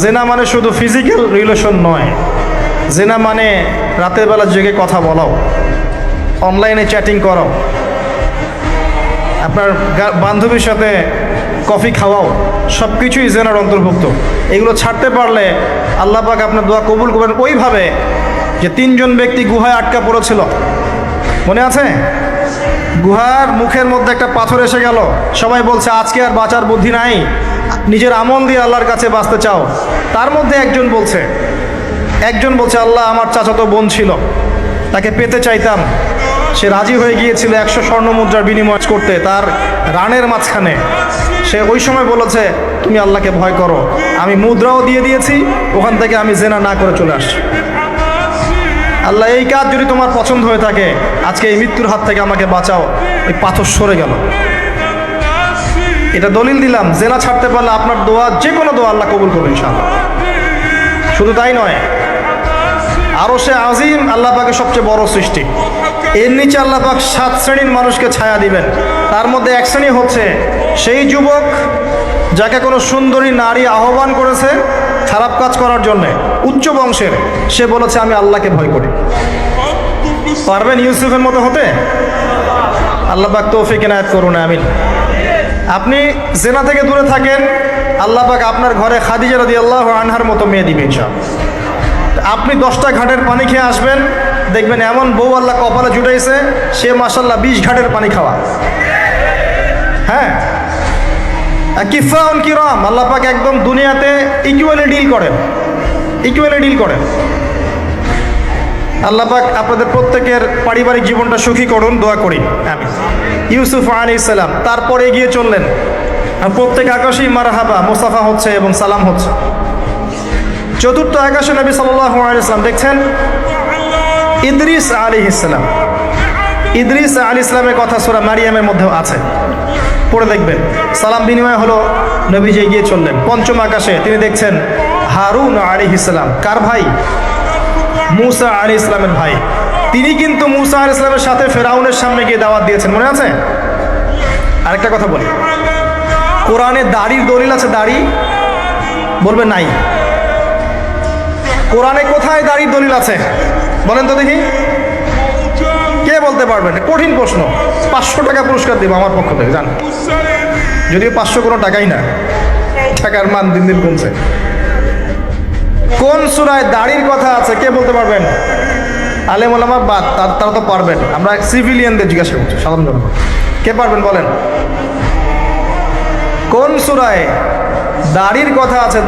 জেনা মানে শুধু ফিজিক্যাল রিলেশন নয়, জেনা মানে রাতের বেলা জেগে কথা বলাও, অনলাইনে চ্যাটিং করাও, আপনার বান্ধবীর সাথে কফি খাওয়াও, সব কিছুই জেনার অন্তর্ভুক্ত। এগুলো ছাড়তে পারলে আল্লাহ পাক আপনার দোয়া কবুল করবেন। ওইভাবে যে 3জন ব্যক্তি গুহায় আটকা পড়েছিল, মনে আছে? গুহার মুখের মধ্যে একটা পাথর এসে গেল, সবাই বলছে আজকে আর বাঁচার বুদ্ধি নাই, নিজের আমল দিয়ে আল্লাহর কাছে বাঁচতে চাও। তার মধ্যে একজন বলছে আল্লাহ, আমার চাচাতো বোন ছিল, তাকে পেতে চাইতাম, সে রাজি হয়ে গিয়েছিল 100 স্বর্ণ মুদ্রার বিনিময় করতে তার রানের মাঝখানে। সে ওই সময় বলেছে তুমি আল্লাহকে ভয় করো, আমি মুদ্রাও দিয়ে দিয়েছি, ওখান থেকে আমি জেনা না করে চলে আসছি। আল্লাহ, এই কাজ যদি তোমার পছন্দ হয়ে থাকে, আজকে এই মৃত্যুর হাত থেকে আমাকে বাঁচাও। এই পাথর সরে গেল। এটা দলিল দিলাম, জেনা ছাড়তে পারলে আপনার দোয়া, যে কোনো দোয়া আল্লাহ কবুল করবে ইনশাআল্লাহ। শুধু তাই নয়, আরশে আজিম আল্লাহ পাকের সবচেয়ে বড় সৃষ্টি, এর নিচে আল্লাহ পাক 7 শ্রেণীর মানুষকে ছায়া দিবেন। তার মধ্যে এক শ্রেণী হচ্ছে সেই যুবক যাকে কোনো সুন্দরী নারী আহ্বান করেছে খারাপ কাজ করার জন্যে, উচ্চ বংশের, সে বলেছে আমি আল্লাহকে ভয় করি। পারবেন ইউসুফের মতো হতে? আল্লাহ পাক তৌফিক ইনায়াত করুন, আমিন। আপনি জেনা থেকে দূরে থাকেন, আল্লাহ পাক আপনার ঘরে খাদিজা রাদিয়াল্লাহু আনহার মতো মেয়ে দিবে ইনশাআল্লাহ। আপনি 10টা ঘাটের পানি খেয়ে আসবেন, দেখবেন এমন বউ আল্লাহ কপালে জুটাইছে, সে মাশাআল্লাহ 20 ঘাটের পানি খাওয়া। হ্যাঁ, কিফাউন কিরাম, আল্লাহ পাক একদম দুনিয়াতে ইকুয়ালি ডিল করেন। আল্লাহ পাক আপনাদের প্রত্যেকের পারিবারিক জীবনটা সুখী করুন, দোয়া করি আমিন। ইউসুফ আলাইহিস সালাম তারপরে এগিয়ে চললেন, আর প্রত্যেক আকাশেই মারহাবা মুসাফা হচ্ছে এবং সালাম হচ্ছে। 4র্থ আকাশে নবী সাল্লাল্লাহু আলাইহি ওয়াসাল্লাম দেখছেন ইদ্রিস আলাইহিস সালাম। ইদ্রিস আলাইহিস সালামের কথা সূরা মারিয়ামের মধ্যেও আছে, পড়ে দেখবেন। সালাম বিনিময় হলো, নবীজি এগিয়ে চললেন। 5ম আকাশে তিনি দেখছেন হারুন আলাইহিস সালাম। কার ভাই? মুসা আলাইহিস সালামের ভাই। তিনি কিন্তু মুসা আলাইহিস সালামের সাথে ফেরাউনের সামনে গিয়ে দাওয়াত দিয়েছেন, মনে আছে? আরেকটা কথা বলি, কোরআনে দাড়ির দলিল আছে? দাড়ি বলবে নাই। কোরআনে কোথায় দাড়ির দলিল আছে বলেন তো দেখি, কে বলতে পারবেন? কঠিন প্রশ্ন। 500 টাকা পুরস্কার দেবো আমার পক্ষ থেকে, জান। যদিও 500 কোনো টাকাই না, টাকার মান দিন দিন কমছে। কোন সূরায় দাড়ির কথা আছে কে বলতে পারবেন? আলেম ওলামা বাদ, তারা তো পারবেন। আমরা সিভিলিয়ানদের জিজ্ঞাসা করছি, সাধারণ জনগণ। কে পারবেন বলেন? কোন সূরায় দাড়ির কথা আছে?